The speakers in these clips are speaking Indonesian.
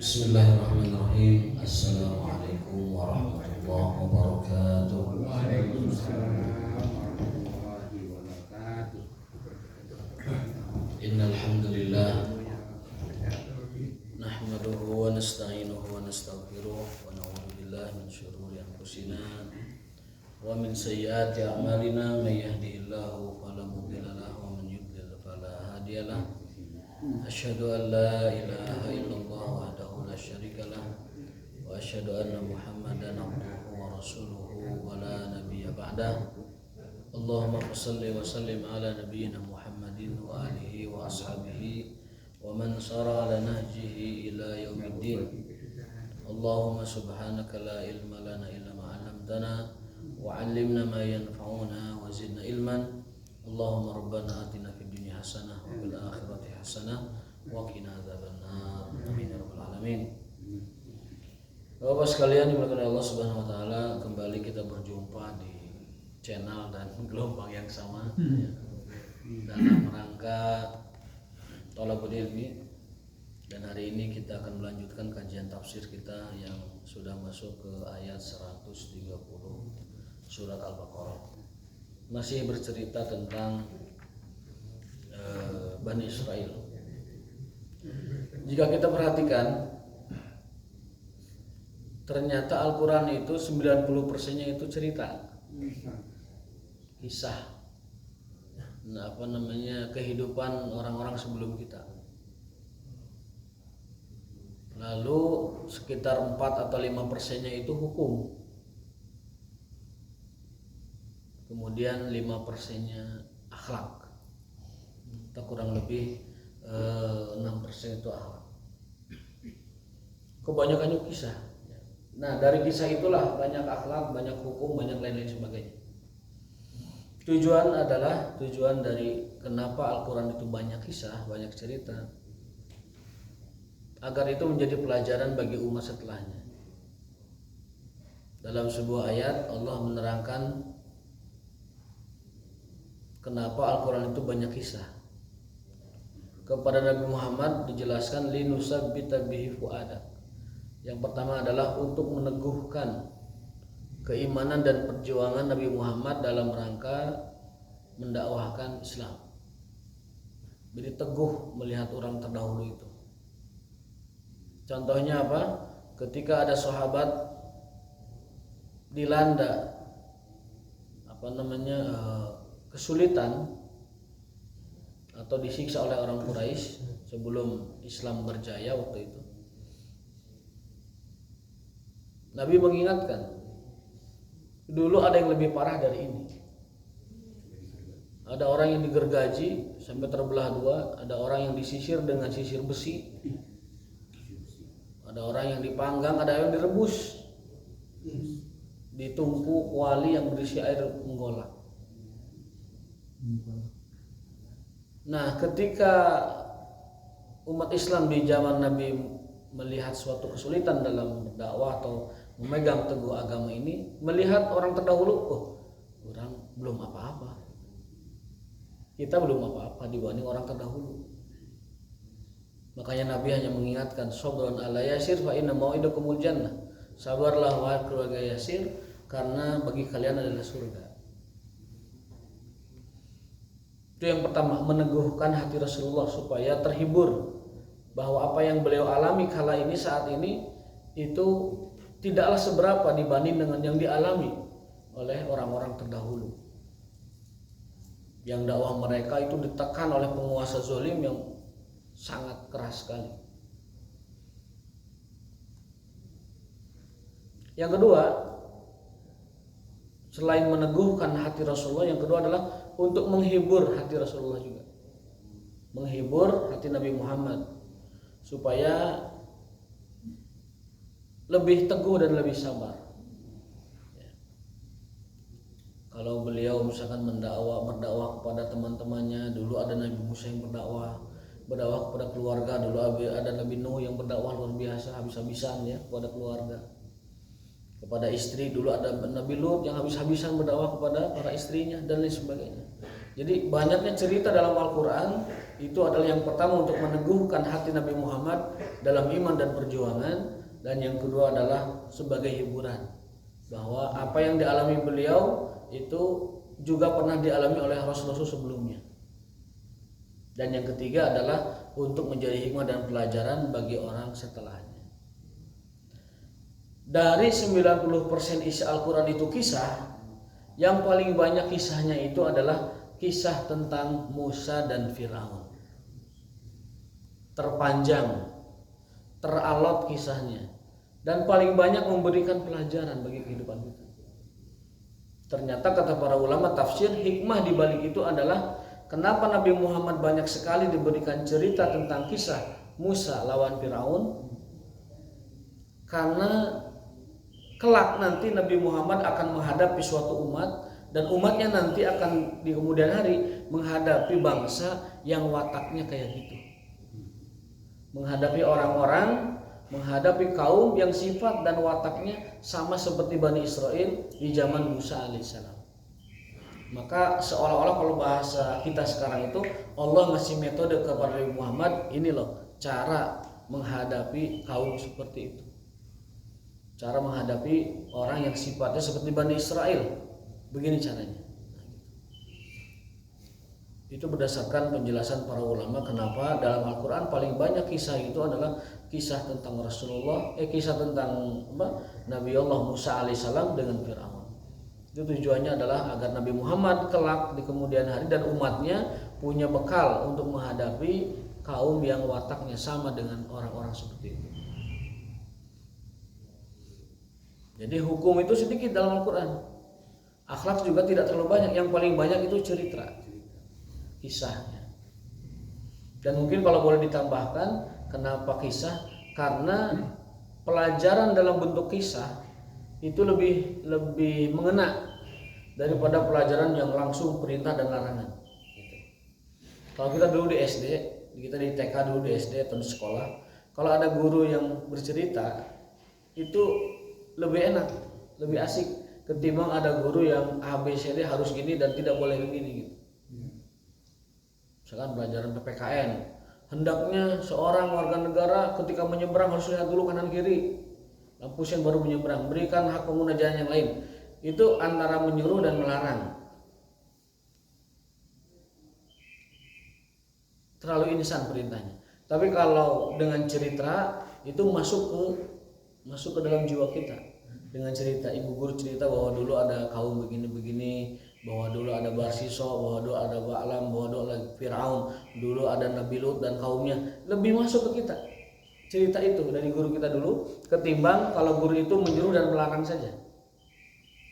Bismillahirrahmanirrahim. Assalamualaikum warahmatullahi wabarakatuh. Innal hamdalillah nahmaduhu wa nasta'inuhu wa nastaghfiruh wa na'udzu billahi min shururi anfusina wa min sayyiati a'malina may yahdihillahu fala mudilla lahu wa man yudlil fala hadiyalah. Asyhadu an la ilaha illallah wahdahu la syarikalah wa asyhadu anna Muhammadan abduhu wa rasuluhu wa la nabiyya ba'dah. Allahumma shalli wa sallim ala nabiyyina Muhammadin wa alihi wa ashabihi wa man sara ala nahjihi ila yaumiddin. Allahumma subhanaka la ilma lana illa ma 'allamtana wa 'allimna ma yanfa'una wa zidna ilman. Allahumma rabbana atina fid dunya hasanah wa fil akhirati hasanah wa qina adzabannar. Amin ya rabbal alamin. Bapak sekalian dimuliakan Allah Subhanahu wa taala, kembali kita berjumpa di channel dan gelombang yang sama dalam rangka Thalabul Ilmi, dan hari ini kita akan melanjutkan kajian tafsir kita yang sudah masuk ke ayat 130 surat Al-Baqarah. Masih bercerita tentang Bani Israel. Jika kita perhatikan, ternyata Al-Quran itu 90%-nya itu cerita, kisah, kehidupan orang-orang sebelum kita. Lalu sekitar 4 atau 5%-nya itu hukum. Kemudian 5%-nya akhlak, atau kurang lebih 6% itu akhlak. Kebanyakannya kisah. Nah, dari kisah itulah banyak akhlak, banyak hukum, banyak lain-lain sebagainya. Tujuan dari kenapa Al-Quran itu banyak kisah, banyak cerita, agar itu menjadi pelajaran bagi umat setelahnya. Dalam sebuah ayat Allah menerangkan kenapa Al-Quran itu banyak kisah. Kepada Nabi Muhammad dijelaskan linusabbita bihi fuadak. Yang pertama adalah untuk meneguhkan keimanan dan perjuangan Nabi Muhammad dalam rangka mendakwahkan Islam. Jadi teguh melihat orang terdahulu itu. Contohnya apa? Ketika ada sahabat dilanda kesulitan atau disiksa oleh orang Quraisy sebelum Islam berjaya waktu itu, Nabi mengingatkan, dulu ada yang lebih parah dari ini. Ada orang yang digergaji sampai terbelah dua, ada orang yang disisir dengan sisir besi, ada orang yang dipanggang, ada yang direbus, ditumpu kuali yang berisi air menggolak. Nah, ketika umat Islam di zaman Nabi melihat suatu kesulitan dalam berdakwah atau memegang teguh agama ini, melihat orang terdahulu, orang belum apa-apa, kita belum apa-apa dibanding orang terdahulu. Makanya Nabi hanya mengingatkan, sabran ala yasir fa inna mau'idakumul jannah. Sabarlah wahai keluarga Yasir, karena bagi kalian adalah surga. Itu yang pertama, meneguhkan hati Rasulullah supaya terhibur bahwa apa yang beliau alami kala ini saat ini itu tidaklah seberapa dibanding dengan yang dialami oleh orang-orang terdahulu, yang dakwah mereka itu ditekan oleh penguasa zalim yang sangat keras sekali. Yang kedua, selain meneguhkan hati Rasulullah, yang kedua adalah untuk menghibur hati Rasulullah juga, menghibur hati Nabi Muhammad supaya lebih teguh dan lebih sabar. Kalau beliau misalkan berdakwah kepada teman-temannya, dulu ada Nabi Musa yang berdakwah kepada keluarga, dulu ada Nabi Nuh yang berdakwah luar biasa, habis-habisan ya kepada keluarga. Kepada istri dulu ada Nabi Lut yang habis-habisan berdakwah kepada para istrinya dan lain sebagainya. Jadi banyaknya cerita dalam Al-Quran itu adalah yang pertama untuk meneguhkan hati Nabi Muhammad dalam iman dan perjuangan, dan yang kedua adalah sebagai hiburan bahwa apa yang dialami beliau itu juga pernah dialami oleh Rasul-Rasul sebelumnya. Dan yang ketiga adalah untuk menjadi hikmah dan pelajaran bagi orang setelahnya. Dari 90% isi Al-Quran itu kisah, yang paling banyak kisahnya itu adalah kisah tentang Musa dan Firaun. Terpanjang, teralot kisahnya, dan paling banyak memberikan pelajaran bagi kehidupan kita. Ternyata kata para ulama tafsir, hikmah di balik itu adalah kenapa Nabi Muhammad banyak sekali diberikan cerita tentang kisah Musa lawan Firaun. Karena kelak nanti Nabi Muhammad akan menghadapi suatu umat, dan umatnya nanti akan di kemudian hari menghadapi bangsa yang wataknya kayak gitu. Menghadapi orang-orang, menghadapi kaum yang sifat dan wataknya sama seperti Bani Israel di zaman Musa alaihissalam. Maka seolah-olah kalau bahasa kita sekarang itu Allah ngasih metode kepada Nabi Muhammad, ini loh cara menghadapi kaum seperti itu, cara menghadapi orang yang sifatnya seperti Bani Israel, begini caranya. Itu berdasarkan penjelasan para ulama kenapa dalam Al-Quran paling banyak kisah itu adalah kisah tentang Rasulullah, kisah tentang Nabi Allah Musa alaihissalam dengan Firaun. Itu tujuannya adalah agar Nabi Muhammad kelak di kemudian hari dan umatnya punya bekal untuk menghadapi kaum yang wataknya sama dengan orang-orang seperti itu. Jadi hukum itu sedikit dalam Al-Quran, akhlak juga tidak terlalu banyak. Yang paling banyak itu cerita, kisahnya. Dan mungkin kalau boleh ditambahkan, kenapa kisah? Karena pelajaran dalam bentuk kisah itu lebih mengena daripada pelajaran yang langsung perintah dan larangan. Gitu. Kalau kita dulu di SD, kita di TK dulu di SD atau di sekolah, kalau ada guru yang bercerita itu lebih enak, lebih asik ketimbang ada guru yang ABCD harus gini dan tidak boleh begini gitu. Misalkan pelajaran PPKN, hendaknya seorang warga negara ketika menyeberang harus lihat dulu kanan kiri, lampu sen baru menyeberang, berikan hak pengguna jalan yang lain. Itu antara menyuruh dan melarang, terlalu insan perintahnya. Tapi kalau dengan cerita itu masuk ke dalam jiwa kita. Dengan cerita, ibu guru cerita bahwa dulu ada kaum begini-begini, bahwa dulu ada Barsiso, bahwa dulu ada Ba'lam, bahwa dulu ada Firaun, dulu ada Nabi Lut dan kaumnya. Lebih masuk ke kita cerita itu dari guru kita dulu ketimbang kalau guru itu menyuruh dan melarang saja.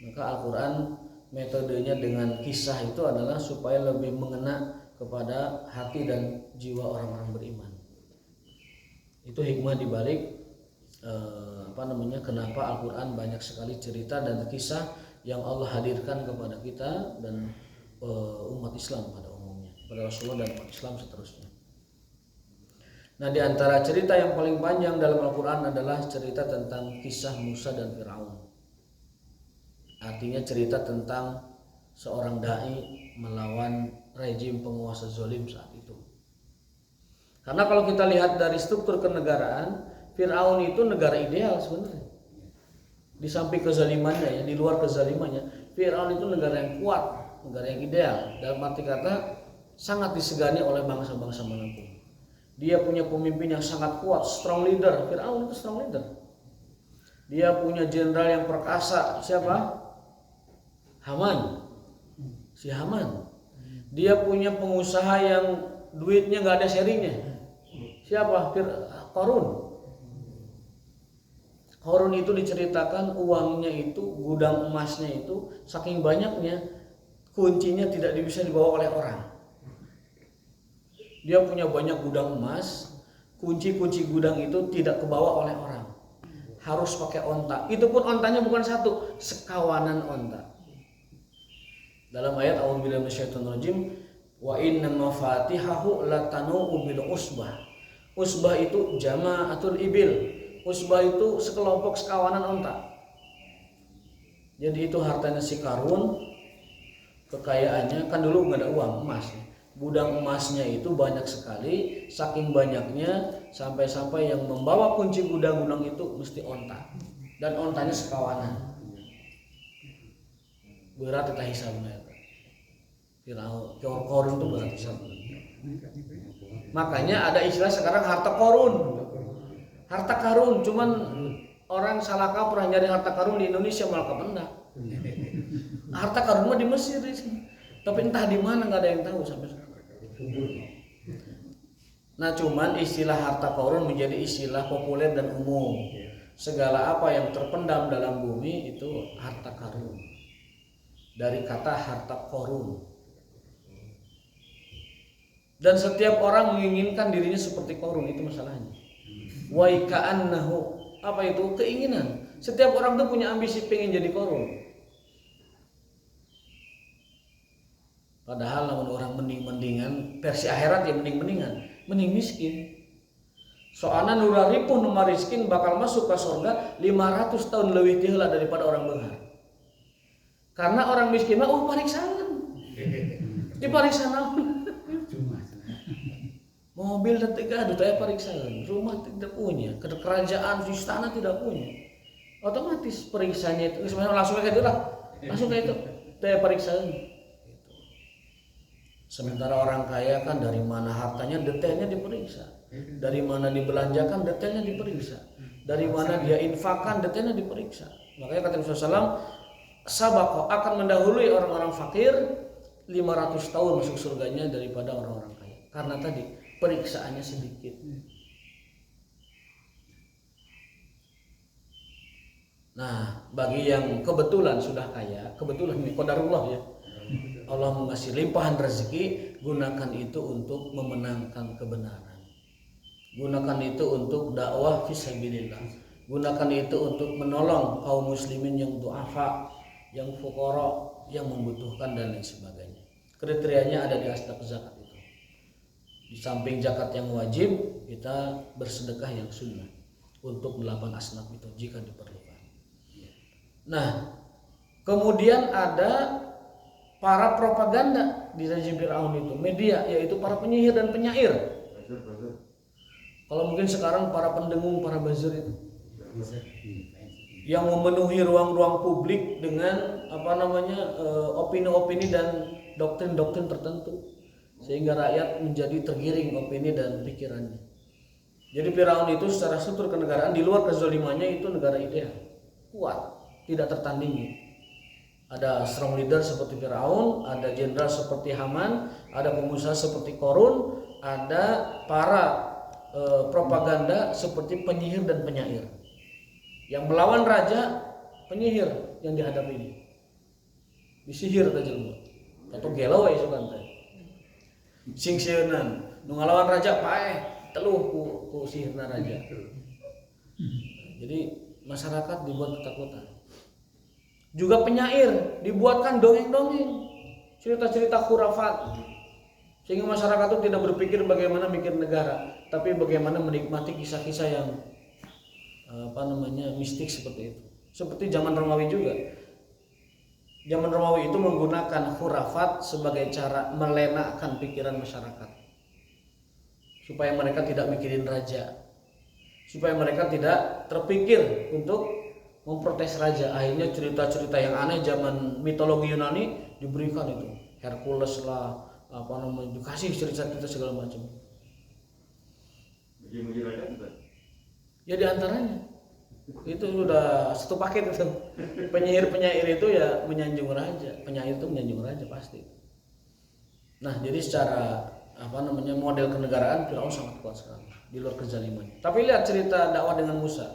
Maka Al-Quran metodenya dengan kisah itu adalah supaya lebih mengena kepada hati dan jiwa orang-orang beriman. Itu hikmah dibalik kenapa Al-Quran banyak sekali cerita dan kisah yang Allah hadirkan kepada kita dan umat Islam pada umumnya, pada Rasulullah dan umat Islam seterusnya. Nah, di antara cerita yang paling panjang dalam Al-Quran adalah cerita tentang kisah Musa dan Firaun. Artinya cerita tentang seorang dai melawan rejim penguasa zalim saat itu. Karena kalau kita lihat dari struktur kenegaraan, Firaun itu negara ideal sebenarnya. Di samping kezalimannya ya, di luar kezalimannya, Firaun itu negara yang kuat, negara yang ideal. Dalam arti kata sangat disegani oleh bangsa-bangsa manapun. Dia punya pemimpin yang sangat kuat, strong leader. Firaun itu strong leader. Dia punya jenderal yang perkasa. Siapa? Haman. Si Haman. Dia punya pengusaha yang duitnya nggak ada serinya. Siapa? Qarun. Qarun itu diceritakan uangnya itu, gudang emasnya itu saking banyaknya, kuncinya tidak bisa dibawa oleh orang. Dia punya banyak gudang emas, kunci-kunci gudang itu tidak kebawa oleh orang, harus pakai onta. Itu pun ontanya bukan satu, sekawanan onta. Dalam ayat A'udzubillahi minasyaitonirrajim, wa inna mafatihahu latanu bil usbah. Usbah itu jama'atul ibil. Usbah itu sekelompok sekawanan onta. Jadi itu hartanya si Qarun, kekayaannya kan dulu nggak ada uang emas. Gudang emasnya itu banyak sekali, saking banyaknya sampai-sampai yang membawa kunci gudang-gudang itu mesti onta. Dan ontanya sekawanan. Berat kita hisabnya. Korun itu berat hisabnya. Makanya ada istilah sekarang harta korun. Harta karun, cuman orang salah kaprah nyari harta karun di Indonesia malah kependak. Harta karun mah di Mesir sih. Tapi entah di mana nggak ada yang tahu sampai sekarang. Nah, cuman istilah harta karun menjadi istilah populer dan umum. Segala apa yang terpendam dalam bumi itu harta karun. Dari kata harta korun. Dan setiap orang menginginkan dirinya seperti korun, itu masalahnya. Wa ka'annahu, apa itu? Keinginan. Setiap orang tuh punya ambisi pengen jadi korun. Padahal namun orang mending-mendingan versi akhirat ya mending miskin. Soalnya nuraripun nu mariskin bakal masuk ke surga 500 tahun lebih tiheula daripada orang beunghar. Karena orang miskin mah pariksaan. Dipariksa naon? Mobil detik ada tanya periksaan, rumah tidak punya, kerajaan istana tidak punya, otomatis periksanya itu sebenarnya langsung kayak itu lah, langsung kayak itu, tanya periksaan. Sementara orang kaya kan dari mana hartanya detailnya diperiksa, dari mana dibelanjakan detailnya diperiksa, dari mana dia infakkan detailnya diperiksa. Makanya kata Rasulullah SAW, sabaqah akan mendahului orang-orang fakir 500 tahun masuk surganya daripada orang-orang kaya, karena tadi periksaannya sedikit. Nah, bagi yang kebetulan sudah kaya, kebetulan ini qadarullah ya, Allah mengasih limpahan rezeki, gunakan itu untuk memenangkan kebenaran. Gunakan itu untuk dakwah fisabilillah. Gunakan itu untuk menolong kaum muslimin yang du'afa, yang fuqara, yang membutuhkan dan lain sebagainya. Kriterianya ada di aspek zakat itu. Di samping zakat yang wajib, kita bersedekah yang sunnah untuk 8 asnaf itu jika diperlukan. Nah, kemudian ada para propaganda di rezim Firaun itu, media, yaitu para penyihir dan penyair. Kalau mungkin sekarang para pendengung, para buzzer itu, yang memenuhi ruang-ruang publik dengan opini-opini dan doktrin-doktrin tertentu, sehingga rakyat menjadi tergiring opini dan pikirannya. Jadi Firaun itu secara struktur kenegaraan di luar kezalimannya itu negara ideal, kuat, tidak tertandingi. Ada strong leader seperti Firaun, ada jenderal seperti Haman, ada pengusaha seperti Korun, ada para propaganda seperti penyihir dan penyair. Yang melawan raja, penyihir yang dihadapi ini. Disihir aja lu. Atau gelau ya sukan teh. Sing sieunnan nu ngalawan raja paeh teluh ku sihirna raja. Jadi masyarakat dibuat ketakutan. Juga penyair dibuatkan dongeng-dongeng, cerita-cerita khurafat, sehingga masyarakat itu tidak berpikir bagaimana mikir negara, tapi bagaimana menikmati kisah-kisah yang mistik seperti itu. Seperti zaman Romawi juga. Zaman Romawi itu menggunakan khurafat sebagai cara melenakkan pikiran masyarakat, supaya mereka tidak mikirin raja, supaya mereka tidak terpikir untuk memprotes raja. Akhirnya cerita-cerita yang aneh zaman mitologi Yunani diberikan itu, Hercules lah, dikasih cerita-cerita segala macam. Ya diantaranya itu sudah satu paket itu. Penyair itu ya menyanjung raja, penyair itu menyanjung raja pasti. Nah, jadi secara model kenegaraan Firaun sangat kuat sekali di luar kezalimannya. Tapi lihat cerita dakwah dengan Musa,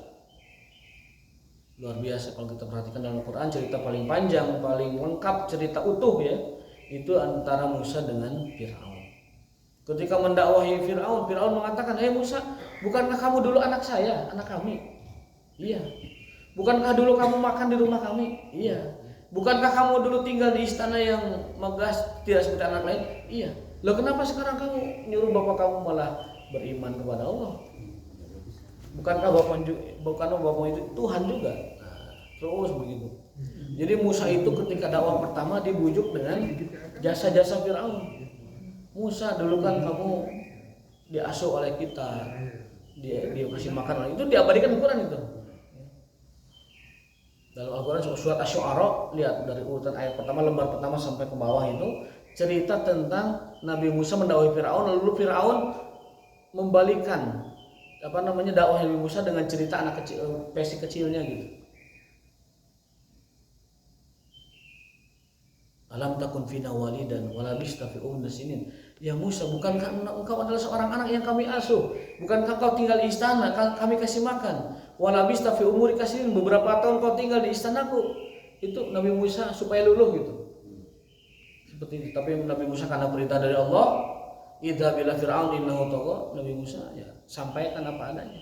luar biasa. Kalau kita perhatikan dalam Al-Quran, cerita paling panjang, paling lengkap, cerita utuh ya, itu antara Musa dengan Firaun. Ketika mendakwahi Firaun, Firaun mengatakan, Musa, bukankah kamu dulu anak saya, anak kami? Iya. Bukankah dulu kamu makan di rumah kami? Iya. Bukankah kamu dulu tinggal di istana yang megah tidak seperti anak lain? Iya. Loh, kenapa sekarang kamu nyuruh bapak kamu malah beriman kepada Allah? Bukankah bapak itu Tuhan juga? Nah, terus begitu. Jadi Musa itu ketika dakwah pertama dibujuk dengan jasa-jasa Firaun. Musa dulu kan kamu diasuh oleh kita, dia kasih makan, itu diabadikan Al-Quran itu. Dalam Al-Quran surat Asy-Syu'ara, lihat dari urutan ayat pertama, lembar pertama sampai ke bawah itu cerita tentang Nabi Musa mendakwahi Firaun, lalu Firaun membalikan dakwah Nabi Musa dengan cerita anak kecil, versi kecilnya gitu. Alam takun fina walidan walabista fi sinin. Ya Musa, bukankah engkau adalah seorang anak yang kami asuh? Bukankah kau tinggal di istana, kami kasih makan? Walabista fi umuri kasinin, beberapa tahun kau tinggal di istanaku. Itu Nabi Musa supaya luluh gitu. Seperti itu. Tapi Nabi Musa karena perintah dari Allah, idza bila fir'aun innahu tagha, Nabi Musa ya sampaikan apa adanya.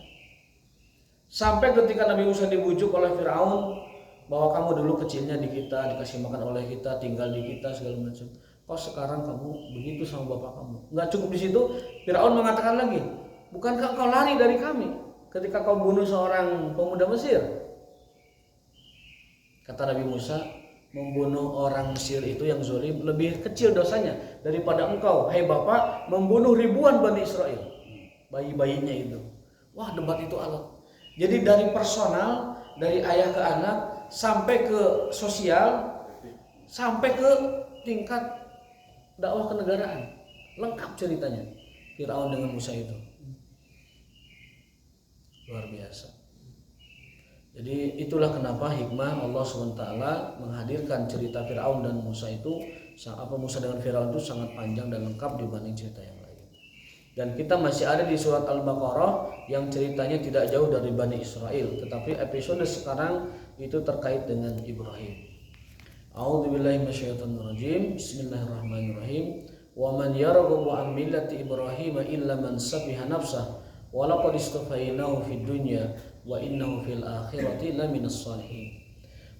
Sampai ketika Nabi Musa dibujuk oleh Firaun bahwa kamu dulu kecilnya di kita, dikasih makan oleh kita, tinggal di kita segala macam. Kok sekarang kamu begitu sama bapak kamu? Enggak cukup di situ, Firaun mengatakan lagi, bukankah kau lari dari kami ketika kau bunuh seorang pemuda Mesir? Kata Nabi Musa, membunuh orang Mesir itu yang zalim lebih kecil dosanya daripada engkau, hai bapak, membunuh ribuan Bani Israel, bayi-bayinya itu. Wah, debat itu alot. Jadi dari personal, dari ayah ke anak, sampai ke sosial, sampai ke tingkat dakwah kenegaraan, lengkap ceritanya Firaun dengan Musa itu, luar biasa. Jadi itulah kenapa hikmah Allah SWT menghadirkan cerita Firaun dan Musa itu, Musa dengan Firaun itu sangat panjang dan lengkap dibanding cerita yang lain. Dan kita masih ada di surat Al-Baqarah yang ceritanya tidak jauh dari Bani Israel, tetapi episode sekarang itu terkait dengan Ibrahim. A'udzubillahi minasyaitonirrajim. Bismillahirrahmanirrahim. Wa man yarghabu an millati Ibrahim illa man safiha nafsah wa laqad istafainahu fid dunya wa innahu fil akhirati laminas shalihin.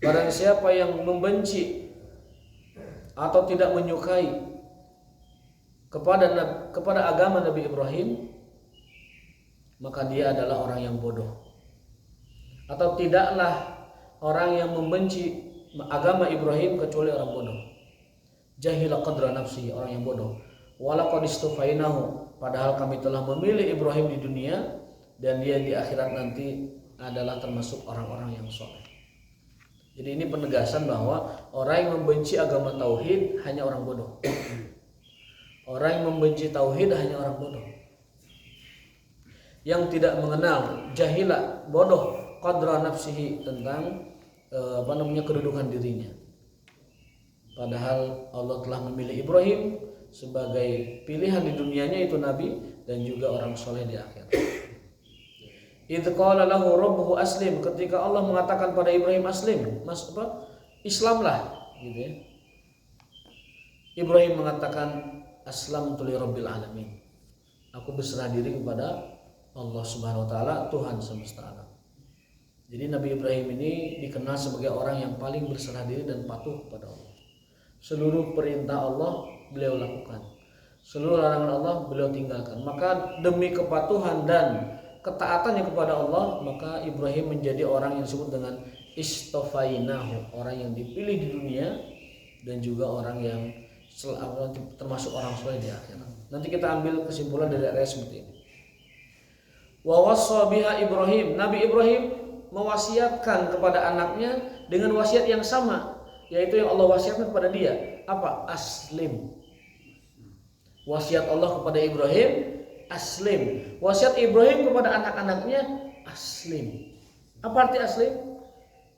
Barang siapa yang membenci atau tidak menyukai kepada agama Nabi Ibrahim, maka dia adalah orang yang bodoh. Atau tidaklah orang yang membenci agama Ibrahim kecuali orang bodoh. Jahila qadra nafsi, orang yang bodoh. Walaqad istufainahu, padahal kami telah memilih Ibrahim di dunia dan dia di akhirat nanti adalah termasuk orang-orang yang soleh. Jadi ini penegasan bahwa orang yang membenci agama tauhid hanya orang bodoh. Orang yang membenci tauhid hanya orang bodoh. Yang tidak mengenal jahila, bodoh, qadra nafsihi, tentang kedudukan dirinya. Padahal Allah telah memilih Ibrahim sebagai pilihan di dunianya, itu nabi dan juga orang soleh di akhirat. Idz qala lahu rabbuhu aslim, ketika Allah mengatakan pada Ibrahim aslim, Islamlah gitu ya. Ibrahim mengatakan aslamtu li rabbil alamin. Aku berserah diri kepada Allah Subhanahu wa taala, Tuhan semesta alam. Jadi Nabi Ibrahim ini dikenal sebagai orang yang paling berserah diri dan patuh kepada Allah. Seluruh perintah Allah beliau lakukan, seluruh larangan Allah beliau tinggalkan. Maka demi kepatuhan dan ketaatannya kepada Allah, maka Ibrahim menjadi orang yang disebut dengan istofainahu, orang yang dipilih di dunia dan juga orang yang termasuk orang soleh di akhirat. Nanti kita ambil kesimpulan dari ayat seperti ini. Wa wassa biha Ibrahim, Nabi Ibrahim mewasiatkan kepada anaknya dengan wasiat yang sama, yaitu yang Allah wasiatkan kepada dia. Apa? Aslim. Wasiat Allah kepada Ibrahim, aslim. Wasiat Ibrahim kepada anak-anaknya, aslim. Apa arti aslim?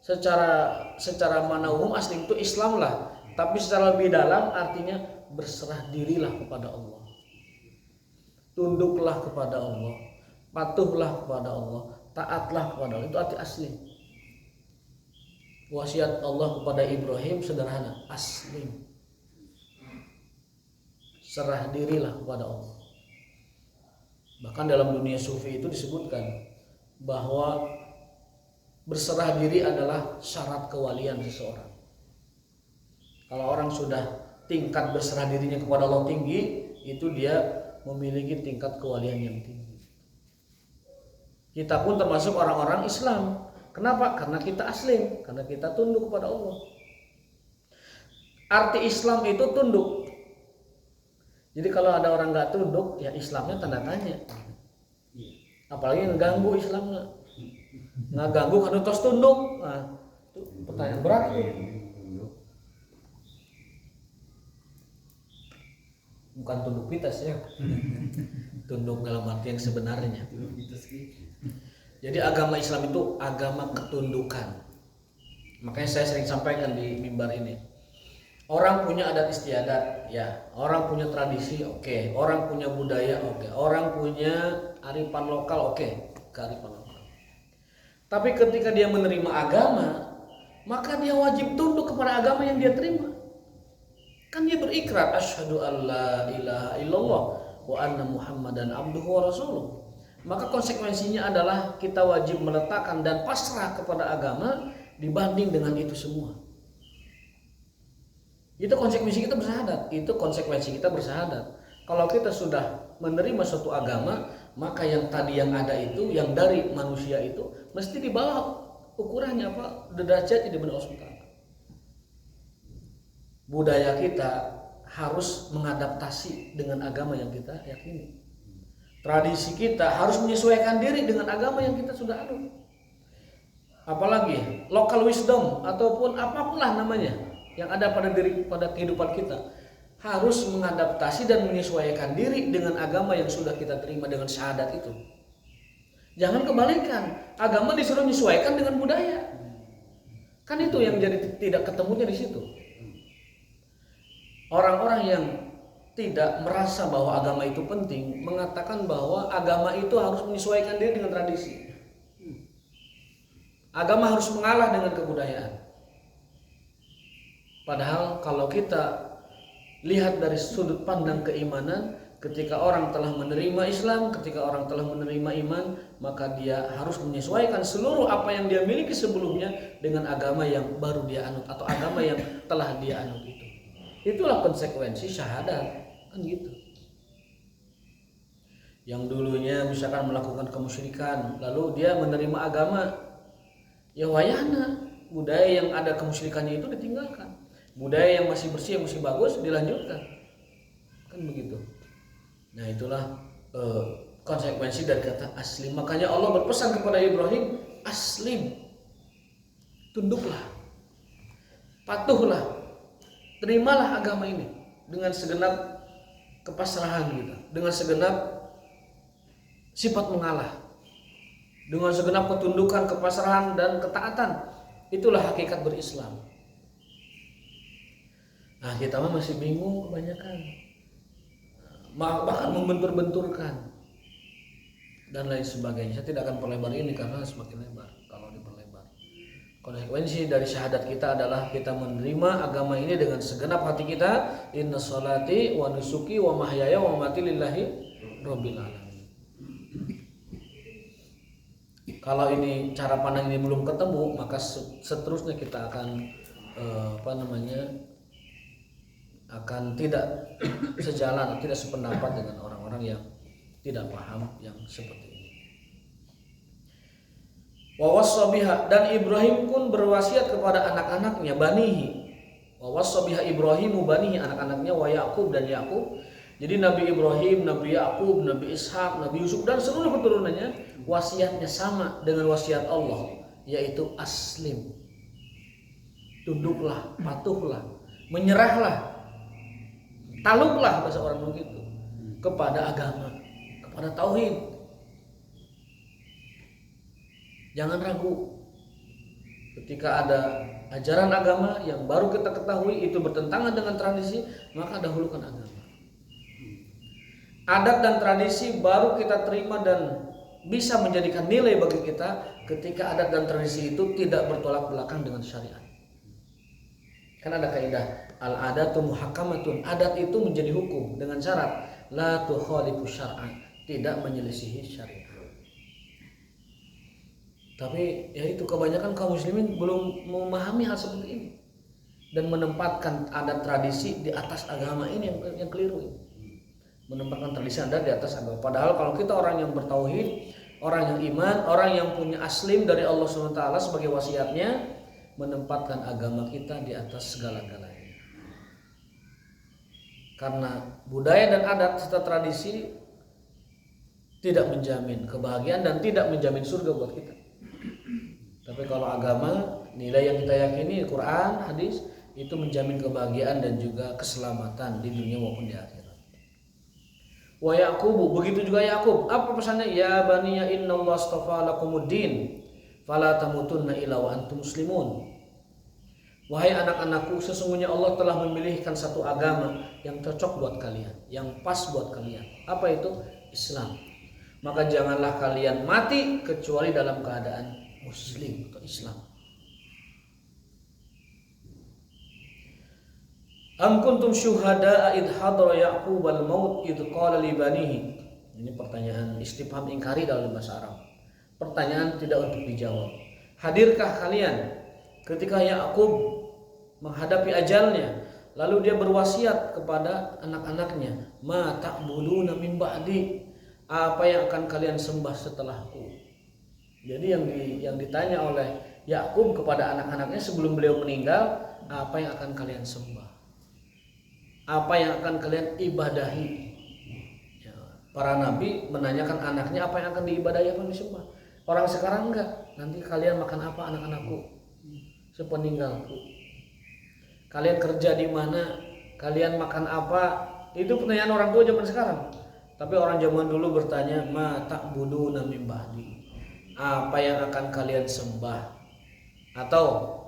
Secara mana umum aslim itu Islam lah, tapi secara lebih dalam artinya berserah dirilah kepada Allah, tunduklah kepada Allah, patuhlah kepada Allah, taatlah kepada Allah. Itu arti asli. Wasiat Allah kepada Ibrahim sederhana, aslim. Serah dirilah kepada Allah. Bahkan dalam dunia sufi itu disebutkan bahwa berserah diri adalah syarat kewalian seseorang. Kalau orang sudah tingkat berserah dirinya kepada Allah tinggi, itu dia memiliki tingkat kewalian yang tinggi. Kita pun termasuk orang-orang Islam. Kenapa? Karena kita aslim, karena kita tunduk kepada Allah. Arti Islam itu tunduk. Jadi kalau ada orang nggak tunduk, ya Islamnya tanda tanya. Apalagi ngeganggu Islamnya, nggak ganggu kan terus tunduk. Nah, itu pertanyaan berat tuh. Bukan tunduk pitas ya, tunduk dalam arti yang sebenarnya. Jadi agama Islam itu agama ketundukan. Makanya saya sering sampaikan di mimbar ini. Orang punya adat istiadat, ya. Orang punya tradisi, oke. Orang punya budaya, oke. Orang punya arifan lokal, oke. Kearifan lokal. Tapi ketika dia menerima agama, maka dia wajib tunduk kepada agama yang dia terima. Kan dia berikrar, asyhadu alla ilaha illallah wa anna muhammadan abduhu wa rasuluh. Maka konsekuensinya adalah kita wajib meletakkan dan pasrah kepada agama dibanding dengan itu semua. Itu konsekuensi kita bersahadat. Itu konsekuensi kita bersahadat. Kalau kita sudah menerima suatu agama, maka yang tadi yang ada itu, yang dari manusia itu, mesti di bawah ukurannya apa? Derajat di mana Allah SWT. Budaya kita harus mengadaptasi dengan agama yang kita yakini. Tradisi kita harus menyesuaikan diri dengan agama yang kita sudah anut. Apalagi local wisdom ataupun apapun lah namanya yang ada pada kehidupan kita harus mengadaptasi dan menyesuaikan diri dengan agama yang sudah kita terima dengan syahadat itu. Jangan kebalikan, agama disuruh menyesuaikan dengan budaya. Kan itu yang jadi tidak ketemunya di situ. Orang-orang yang tidak merasa bahwa agama itu penting mengatakan bahwa agama itu harus menyesuaikan diri dengan tradisi. Agama harus mengalah dengan kebudayaan. Padahal kalau kita lihat dari sudut pandang keimanan, ketika orang telah menerima Islam, ketika orang telah menerima iman, maka dia harus menyesuaikan seluruh apa yang dia miliki sebelumnya dengan agama yang baru dia anut atau agama yang telah dia anut itu. Itulah konsekuensi syahadat, kan gitu. Yang dulunya misalkan melakukan kemusyrikan, lalu dia menerima agama, ya wayahna budaya yang ada kemusyrikannya itu ditinggalkan. Budaya yang masih bersih, yang masih bagus dilanjutkan. Kan begitu. Nah, itulah konsekuensi dari kata aslim. Makanya Allah berpesan kepada Ibrahim, aslim. Tunduklah. Patuhlah. Terimalah agama ini dengan segenap kepasrahan kita, dengan segenap sifat mengalah, dengan segenap ketundukan, kepasrahan dan ketaatan. Itulah hakikat berislam. Nah, kita masih bingung kebanyakan, bahkan membentur-benturkan dan lain sebagainya. Saya tidak akan perlebar ini karena semakin lebar kalau diperlebar. Konsekuensi dari syahadat kita adalah kita menerima agama ini dengan segenap hati kita. Inna sholati wa nusuki wa mahyaya wa mamati lillahi rabbil alamin. Kalau ini cara pandang ini belum ketemu, maka seterusnya kita akan akan tidak sejalan, tidak sependapat dengan orang-orang yang tidak paham yang seperti ini. Wa wassa biha, dan Ibrahim pun berwasiat kepada anak-anaknya, banihi. Wa wassa biha Ibrahimu banihi, anak-anaknya, wa Yaqub dan Yaqub. Jadi Nabi Ibrahim, Nabi Yaqub, Nabi Ishak, Nabi Yusuf dan seluruh keturunannya wasiatnya sama dengan wasiat Allah, yaitu aslim. Tunduklah, patuhlah, menyerahlah, taluklah bahasa orang begitu kepada agama, kepada tauhid. Jangan ragu. Ketika ada ajaran agama yang baru kita ketahui itu bertentangan dengan tradisi, maka dahulukan agama. Adat dan tradisi baru kita terima dan bisa menjadikan nilai bagi kita ketika adat dan tradisi itu tidak bertolak belakang dengan syariat. Kan ada kaidah al-adatu muhakkamatun, adat itu menjadi hukum dengan syarat la tukhalifu syar'a, tidak menyelisihi syariat. Tapi ya itu kebanyakan kaum muslimin belum memahami hal seperti ini dan menempatkan adat tradisi di atas agama ini yang keliru ini. Menempatkan tradisi adat di atas agama. Padahal kalau kita orang yang bertauhid, orang yang iman, orang yang punya aslim dari Allah SWT sebagai wasiatnya, menempatkan agama kita di atas segala-galanya. Karena budaya dan adat serta tradisi tidak menjamin kebahagiaan dan tidak menjamin surga buat kita. Tapi kalau agama, nilai yang kita yakini, Quran, hadis, itu menjamin kebahagiaan dan juga keselamatan di dunia maupun di akhirat. Wa Yaqubu, begitu juga Yakub. Apa pesannya? Ya baniya innallaha astafa lakumuddin fala tamutunna illa wa antum muslimun. Wahai anak-anakku, sesungguhnya Allah telah memilihkan satu agama yang cocok buat kalian, yang pas buat kalian. Apa itu? Islam. Maka janganlah kalian mati kecuali dalam keadaan muslim atau Islam. Am kuntum syuhada'a idh hadara Ya'qub al-maut idh qala li banihi. Ini pertanyaan istifham ingkari dalam bahasa Arab. Pertanyaan tidak untuk dijawab. Hadirkah kalian ketika Ya'qub menghadapi ajalnya, lalu dia berwasiat kepada anak-anaknya, ma ta'buduna min ba'di, apa yang akan kalian sembah setelahku. Jadi yang ditanya oleh Yakub kepada anak-anaknya sebelum beliau meninggal, apa yang akan kalian sembah, apa yang akan kalian ibadahi. Ya, para nabi menanyakan anaknya apa yang akan diibadahi, apa yang disembah. Orang sekarang enggak, nanti kalian makan apa anak-anakku sepeninggalku, kalian kerja di mana, kalian makan apa. Itu pertanyaan orang tua zaman sekarang. Tapi orang zaman dulu bertanya, ma ta'buduna min ba'di, apa yang akan kalian sembah, atau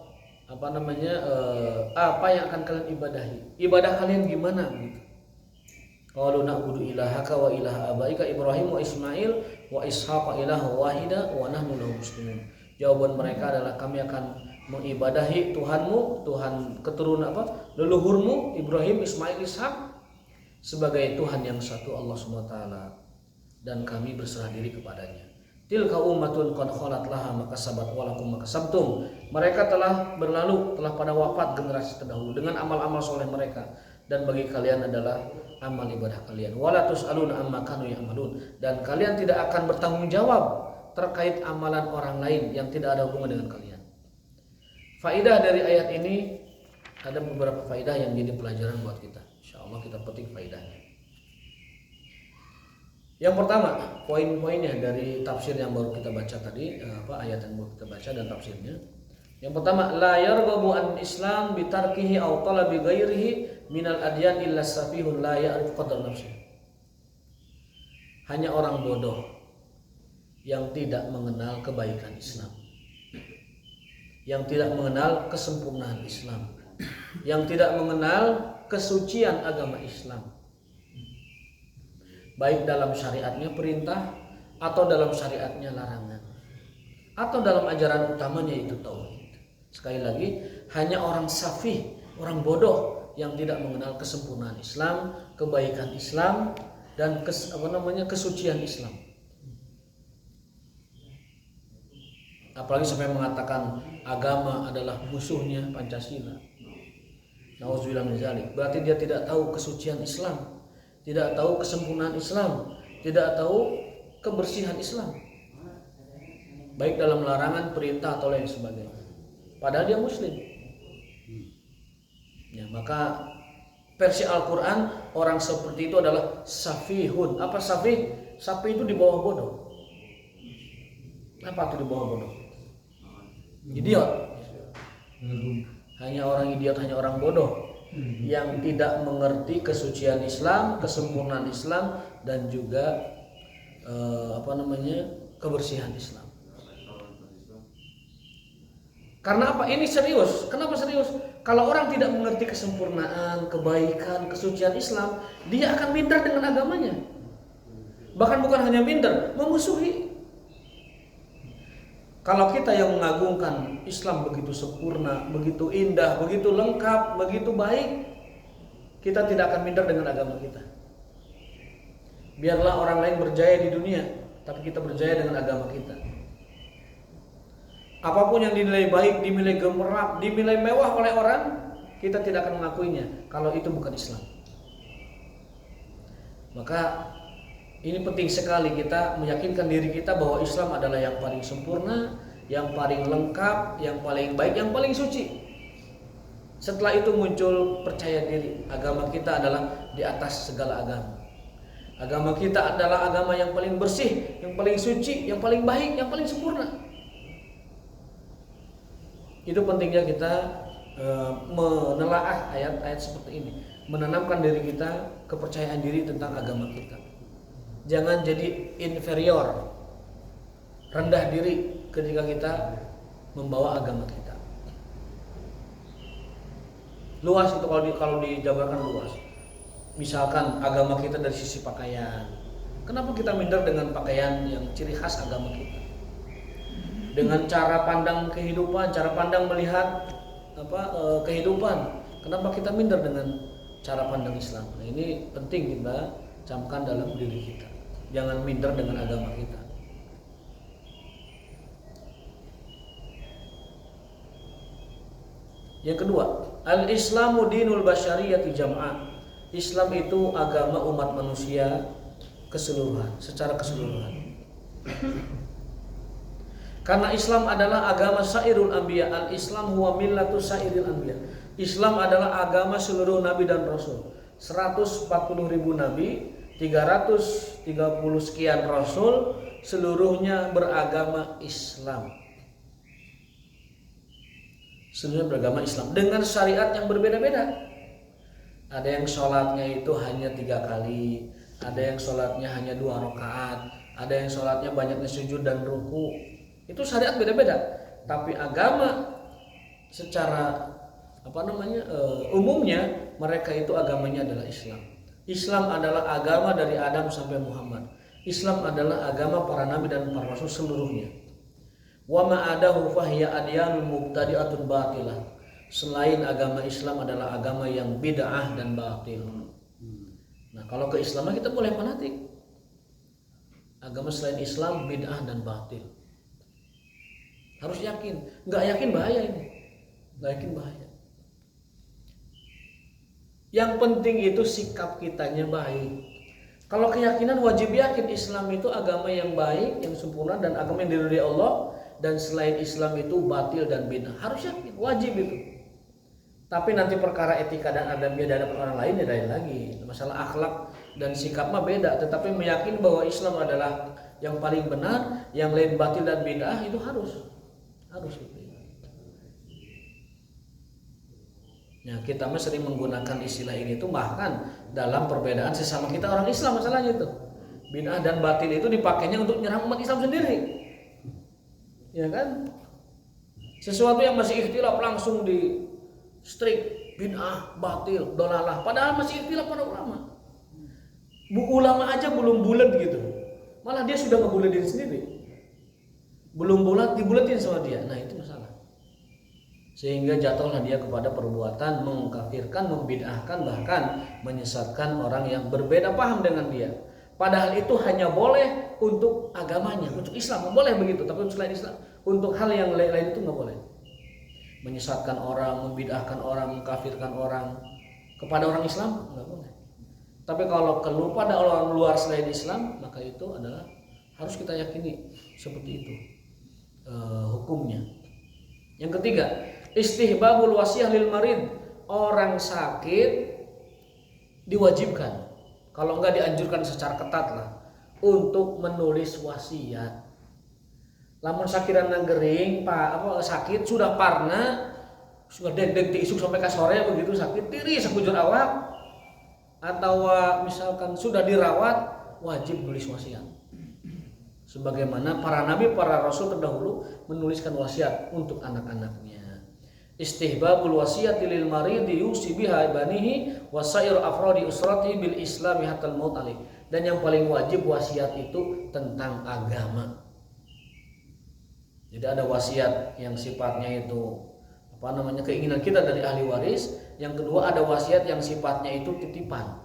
apa yang akan kalian ibadahi, ibadah kalian gimana gitu. Qalu na'budu ilahaka wa ilaha abaika Ibrahim wa Ismail wa Ishaq ilaha wahida wa nahnu lahu muslimun. Jawaban mereka adalah kami akan mengibadahi Tuhanmu, Tuhan keturunan leluhurmu Ibrahim, Ismail, Ishak sebagai Tuhan yang satu, Allah SWT, dan kami berserah diri kepadanya. Tilka ummatun qad khalat laha ma kasabat wa lakum ma kasabtum. Mereka telah berlalu, telah pada wafat generasi terdahulu dengan amal-amal soleh mereka, dan bagi kalian adalah amal ibadah kalian. Wala tus'aluna amma kanu ya'malun, dan kalian tidak akan bertanggung jawab terkait amalan orang lain yang tidak ada hubungan dengan kalian. Faidah dari ayat ini, ada beberapa faidah yang jadi pelajaran buat kita. Insyaallah kita petik faidahnya. Yang pertama, poin-poinnya dari tafsir yang baru kita baca tadi, ayat yang baru kita baca dan tafsirnya. Yang pertama, la yarghabu an Islam bi tarkihi aw talabi ghairihi minal adyan illa safihun la ya'rif qadar nafsi. Hanya orang bodoh yang tidak mengenal kebaikan Islam, yang tidak mengenal kesempurnaan Islam, yang tidak mengenal kesucian agama Islam, baik dalam syariatnya perintah atau dalam syariatnya larangan, atau dalam ajaran utamanya yaitu tauhid. Sekali lagi, hanya orang safih, orang bodoh yang tidak mengenal kesempurnaan Islam, kebaikan Islam, dan kesucian Islam. Apalagi sampai mengatakan agama adalah musuhnya Pancasila. Nauzubillah min dzalik. Berarti dia tidak tahu kesucian Islam, tidak tahu kesempurnaan Islam, tidak tahu kebersihan Islam, baik dalam larangan, perintah atau lain sebagainya. Padahal dia muslim. Ya, maka versi Al-Quran, orang seperti itu adalah safihun. Apa safih? Safih itu di bawah bodoh. Apa itu di bawah bodoh? Idiot. Hanya orang idiot, hanya orang bodoh yang tidak mengerti kesucian Islam, kesempurnaan Islam, dan juga kebersihan Islam. Karena apa? Ini serius. Kenapa serius? Kalau orang tidak mengerti kesempurnaan, kebaikan, kesucian Islam, dia akan minder dengan agamanya. Bahkan bukan hanya minder, memusuhi. Kalau kita yang mengagungkan Islam begitu sempurna, begitu indah, begitu lengkap, begitu baik, kita tidak akan minder dengan agama kita. Biarlah orang lain berjaya di dunia, tapi kita berjaya dengan agama kita. Apapun yang dinilai baik, dinilai gemerlap, dinilai mewah oleh orang, kita tidak akan mengakuinya kalau itu bukan Islam. Maka ini penting sekali kita meyakinkan diri kita bahwa Islam adalah yang paling sempurna, yang paling lengkap, yang paling baik, yang paling suci. Setelah itu muncul percaya diri. Agama kita adalah di atas segala agama. Agama kita adalah agama yang paling bersih, yang paling suci, yang paling baik, yang paling sempurna. Itu pentingnya kita menelaah ayat-ayat seperti ini, menanamkan diri kita kepercayaan diri tentang agama kita. Jangan jadi inferior, rendah diri ketika kita membawa agama kita. Luas itu kalau dijabarkan luas. Misalkan agama kita dari sisi pakaian, kenapa kita minder dengan pakaian yang ciri khas agama kita? Dengan cara pandang kehidupan, cara pandang melihat kehidupan, kenapa kita minder dengan cara pandang Islam? Nah, ini penting kita camkan dalam diri kita. Jangan minder dengan agama kita. Yang kedua, al-Islamu dinul basyariyati jam'ah. Islam itu agama umat manusia keseluruhan, secara keseluruhan. Karena Islam adalah agama sairul anbiya, al-Islam huwa millatu sairil anbiya. Islam adalah agama seluruh nabi dan rasul. 140.000 nabi, 330 sekian rasul, seluruhnya beragama Islam. Seluruhnya beragama Islam dengan syariat yang berbeda-beda. Ada yang sholatnya itu hanya 3 kali, ada yang sholatnya hanya 2 rakaat, ada yang sholatnya banyaknya sujud dan ruku. Itu syariat beda-beda. Tapi agama secara umumnya mereka itu agamanya adalah Islam. Islam adalah agama dari Adam sampai Muhammad. Islam adalah agama para nabi dan para rasul seluruhnya. Wa ma adahu fahiya adyanul mubtadi'atun batilah. Selain agama Islam adalah agama yang bid'ah dan batil. Nah, kalau ke Islam kita boleh fanatik. Agama selain Islam bid'ah dan batil. Harus yakin. Nggak yakin bahaya ini. Nggak yakin bahaya. Yang penting itu sikap kitanya baik. Kalau keyakinan wajib yakin Islam itu agama yang baik, yang sempurna dan agama yang diridhai Allah, dan selain Islam itu batil dan bid'ah. Harus yakin, wajib itu. Tapi nanti perkara etika dan adabnya di hadapan orang lain ya lain lagi. Masalah akhlak dan sikap mah beda. Tetapi meyakini bahwa Islam adalah yang paling benar, yang lain batil dan bid'ah itu harus gitu. Nah, kita mah sering menggunakan istilah ini tuh bahkan dalam perbedaan sesama kita orang Islam masalahnya itu. Bid'ah dan batil itu dipakainya untuk menyerang umat Islam sendiri. Ya kan? Sesuatu yang masih ikhtilaf langsung di strik bid'ah, batil, dolalah. Padahal masih ikhtilaf para ulama. Ulama aja belum bulat gitu. Malah dia sudah ngebulatin sendiri. Belum bulat dibulatin sama dia. Nah, itu masalah. Sehingga jatuhlah dia kepada perbuatan mengkafirkan, membid'ahkan, bahkan menyesatkan orang yang berbeda paham dengan dia. Padahal itu hanya boleh untuk agamanya, untuk Islam boleh begitu, tapi untuk selain Islam, untuk hal yang lain itu nggak boleh. Menyesatkan orang, membid'ahkan orang, mengkafirkan orang kepada orang Islam nggak boleh. Tapi kalau kepada orang luar selain Islam, maka itu adalah harus kita yakini seperti itu hukumnya. Yang ketiga, istihbabul wasiyah lil marid. Orang sakit diwajibkan, kalau enggak dianjurkan secara ketat lah, untuk menulis wasiat. Lamun sakiran gering, sakit sudah parna, sudah deg-deg diisuk sampai ke sore begitu sakit, tiri sekujur awak, atau misalkan sudah dirawat, wajib menulis wasiat. Sebagaimana para nabi, para rasul terdahulu menuliskan wasiat untuk anak-anaknya. Istihbabul wasiyati lil maridi yusi biha banihi wa sair afradi usratihi bil islami hatal maut alaih. Dan yang paling wajib wasiat itu tentang agama. Jadi ada wasiat yang sifatnya itu keinginan kita dari ahli waris. Yang kedua ada wasiat yang sifatnya itu titipan.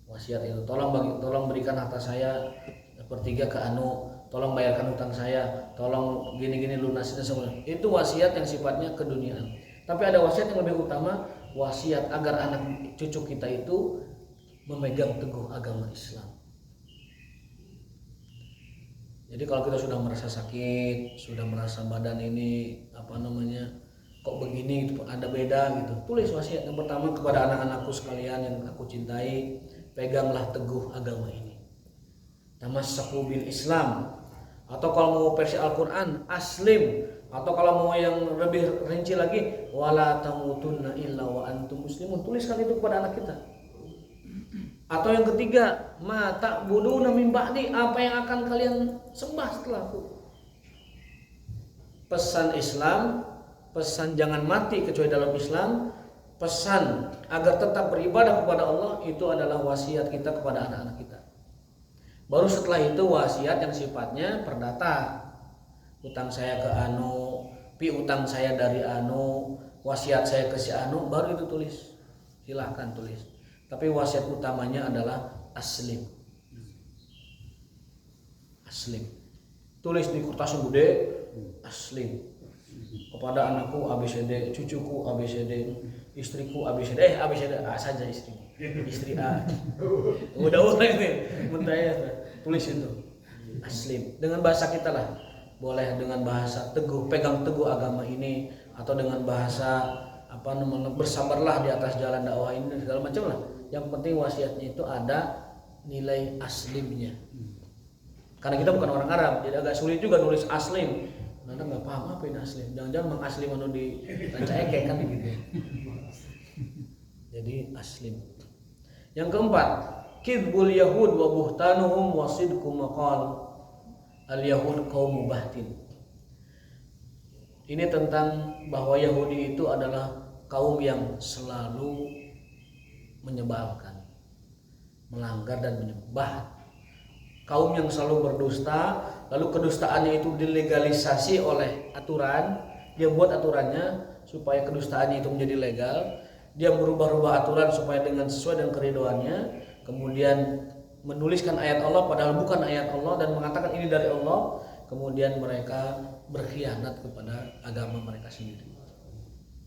Wasiat itu tolong berikan harta saya 1/3 ke anu, tolong bayarkan hutang saya, tolong gini-gini lunasin semua. Itu wasiat yang sifatnya keduniaan. Tapi ada wasiat yang lebih utama, wasiat agar anak cucu kita itu memegang teguh agama Islam. Jadi kalau kita sudah merasa sakit, sudah merasa badan ini kok begini gitu, ada beda gitu. Tulis wasiat yang pertama kepada anak-anakku sekalian yang aku cintai, peganglah teguh agama ini. Tamassaku bil Islam, atau kalau mau versi Al-Qur'an aslim, atau kalau mau yang lebih rinci lagi wala tamutunna illa wa antum muslimun. Tuliskan itu kepada anak kita. Atau yang ketiga, ma ta'buduna min ba'di, apa yang akan kalian sembah setelahku. Pesan Islam, pesan jangan mati kecuali dalam Islam, pesan agar tetap beribadah kepada Allah, itu adalah wasiat kita kepada anak-anak kita. Baru setelah itu wasiat yang sifatnya perdata. Utang saya ke anu, utang saya dari anu, wasiat saya ke si anu, baru itu tulis. Silahkan tulis. Tapi wasiat utamanya adalah aslim. Aslim. Tulis di kertas yang gede, aslim. Kepada anakku ABCD, cucuku ABCD, istriku ABCD, ABCD A saja istri A. Udah ini, mentaya tulis itu. Aslim. Dengan bahasa kita lah. Boleh dengan bahasa teguh, pegang teguh agama ini, atau dengan bahasa bersabarlah di atas jalan dakwah ini, segala macam lah. Yang penting wasiatnya itu ada nilai aslimnya. Karena kita bukan orang Arab, jadi agak sulit juga nulis aslim. Anda nggak paham apa ini aslim. Jangan-jangan mengaslim anu di Rancaeke kan gitu. Jadi aslim. Yang keempat, kidbul yahud wa buhtanuhum wa sidqu maqal al-yahud qaum bahtin. Ini tentang bahwa Yahudi itu adalah kaum yang selalu menyebalkan, melanggar dan menyembah. Kaum yang selalu berdusta, lalu kedustaannya itu dilegalisasi oleh aturan. Dia buat aturannya supaya kedustaannya itu menjadi legal. Dia merubah-rubah aturan supaya sesuai dengan keridhoannya. Kemudian menuliskan ayat Allah padahal bukan ayat Allah dan mengatakan ini dari Allah. Kemudian mereka berkhianat kepada agama mereka sendiri.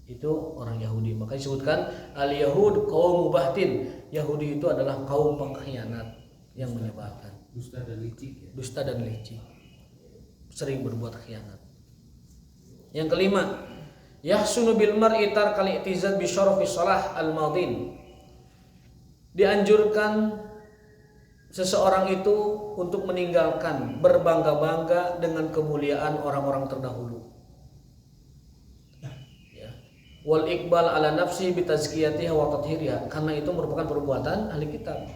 Itu orang Yahudi. Maka disebutkan al-yahud qaum bahtin. Yahudi itu adalah kaum pengkhianat yang menyebalkan. Dusta dan licik ya? Dusta dan licik. Sering berbuat khianat. Yang kelima, yahsunu bil mar'i tarkal i'tizaz bi syarafi shalah al-madin. Dianjurkan seseorang itu untuk meninggalkan berbangga-bangga dengan kemuliaan orang-orang terdahulu. Ya. Wal iqbal ala nafsi bi tazkiyatiha wa tathhiriha, karena itu merupakan perbuatan ahli kitab.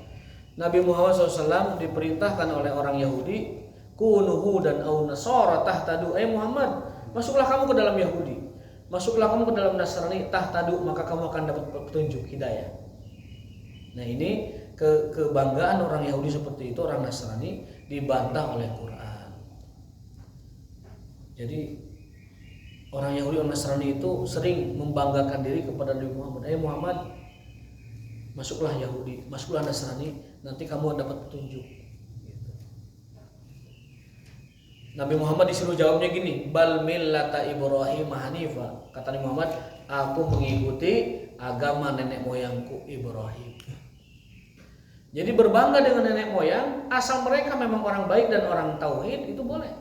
Nabi Muhammad SAW diperintahkan oleh orang Yahudi, kunuhu dan au nasara tahtadu. Muhammad, masuklah kamu ke dalam Yahudi, masuklah kamu ke dalam Nasrani, tahtadu, maka kamu akan dapat petunjuk hidayah. Nah ini kebanggaan orang Yahudi seperti itu, orang Nasrani dibantah oleh Quran. Jadi orang Yahudi, orang Nasrani itu sering membanggakan diri kepada Nabi Muhammad. Muhammad, masuklah Yahudi, masuklah Nasrani, nanti kamu dapat petunjuk. Gitu. Nabi Muhammad disuruh jawabnya gini, bal millata Ibrahim hanifa. Kata Nabi Muhammad, aku mengikuti agama nenek moyangku Ibrahim. Jadi berbangga dengan nenek moyang, asal mereka memang orang baik dan orang tauhid, itu boleh.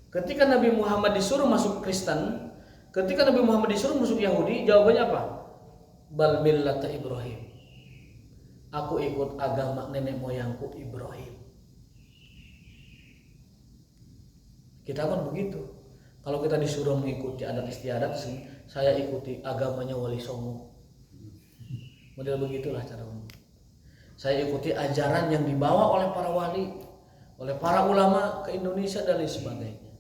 Ketika Nabi Muhammad disuruh masuk Kristen, ketika Nabi Muhammad disuruh masuk Yahudi, jawabannya apa? Bal millata Ibrahim. Aku ikut agama nenek moyangku Ibrahim. Kita kan begitu. Kalau kita disuruh mengikuti adat istiadat, saya ikuti agamanya Wali Songo. Model begitulah cara ngomong. Saya ikuti ajaran yang dibawa oleh para wali, oleh para ulama ke Indonesia dan lain sebagainya.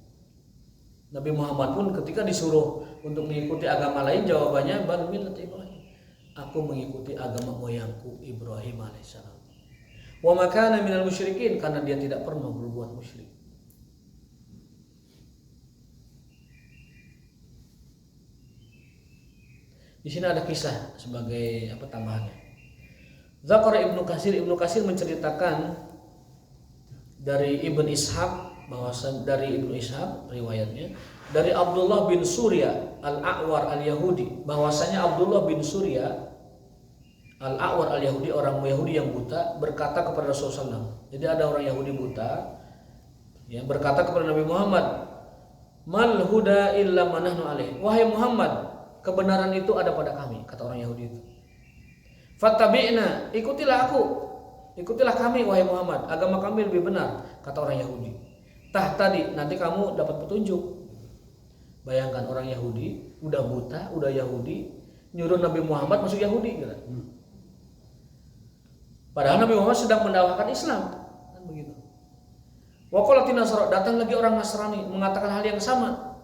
Nabi Muhammad pun ketika disuruh untuk mengikuti agama lain, jawabannya bal millat Ibrahim. Aku mengikuti agama moyangku Ibrahim alaihissalam. Wa ma kana minal musyrikin, karena dia tidak pernah berbuat musyrik. Di sini ada kisah sebagai tambahannya. Zakar Ibnu Katsir menceritakan dari Ibn Ishaq, dari Ibnu Ishaq riwayatnya dari Abdullah bin Surya al-A'war al-Yahudi, bahwasanya Abdullah bin Surya al-A'war al-Yahudi, orang Yahudi yang buta, berkata kepada Rasulullah SAW. Jadi ada orang Yahudi buta yang berkata kepada Nabi Muhammad, mal huda illa ma nahnu alaih. Wahai Muhammad, kebenaran itu ada pada kami, kata orang Yahudi itu. Fattabi'na, ikutilah aku, ikutilah kami wahai Muhammad, agama kami lebih benar, kata orang Yahudi. Tadi nanti kamu dapat petunjuk. Bayangkan orang Yahudi udah buta, udah Yahudi, nyuruh Nabi Muhammad masuk Yahudi gitu. Padahal Nabi Muhammad sedang mendakwahkan Islam, kan begitu. Waqalatin Nasara, datang lagi orang Nasrani mengatakan hal yang sama.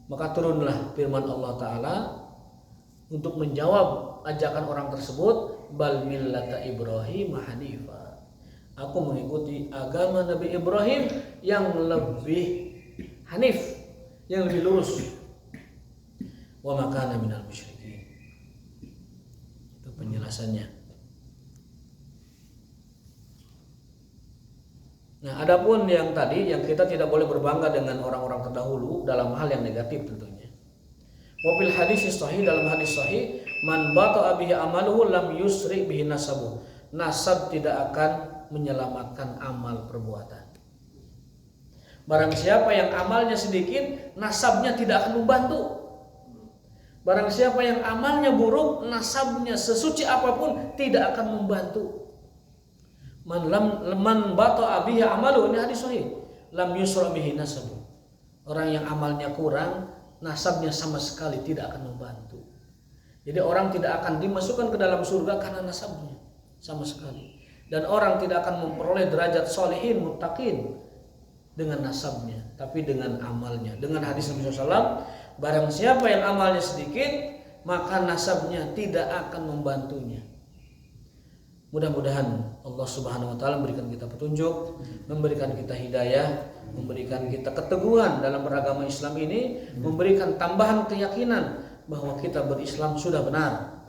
Maka turunlah firman Allah Ta'ala untuk menjawab ajakan orang tersebut, bal millata Ibrahim hanifa. Aku mengikuti agama Nabi Ibrahim yang lebih hanif, yang lebih lurus. Wa ma kana minal musyrikin. Itu penjelasannya. Nah, adapun yang tadi, yang kita tidak boleh berbangga dengan orang-orang terdahulu dalam hal yang negatif tentunya. Wa fil hadis sahih, dalam hadis sahih, man bata'a bihi amaluhu lam yusri bihi nasabuh. Nasab tidak akan menyelamatkan amal perbuatan. Barang siapa yang amalnya sedikit, nasabnya tidak akan membantu. Barang siapa yang amalnya buruk, nasabnya sesuci apapun tidak akan membantu. Man bata'a bihi amaluhu, ini hadis sahih, lam yusra bihi nasabuh. Orang yang amalnya kurang, nasabnya sama sekali tidak akan membantu. Jadi orang tidak akan dimasukkan ke dalam surga karena nasabnya sama sekali. Dan orang tidak akan memperoleh derajat solehin, muttaqin dengan nasabnya, tapi dengan amalnya. Dengan hadis Nabi SAW, barang siapa yang amalnya sedikit, maka nasabnya tidak akan membantunya. Mudah-mudahan Allah Subhanahu wa taala memberikan kita petunjuk, memberikan kita hidayah, memberikan kita keteguhan dalam beragama Islam ini, memberikan tambahan keyakinan bahwa kita berislam sudah benar,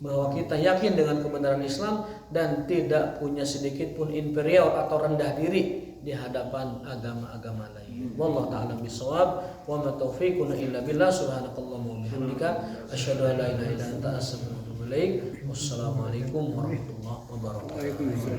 bahwa kita yakin dengan kebenaran Islam dan tidak punya sedikit pun inferior atau rendah diri di hadapan agama-agama lain. Wallahu ta'ala bisawab, wa ma taufiquna illa billah. Subhanakallahumma wa bihamdika asyhadu an la ilaha illa anta astaghfiruka wa atubu ilaik. Wassalamualaikum warahmatullahi wabarakatuh.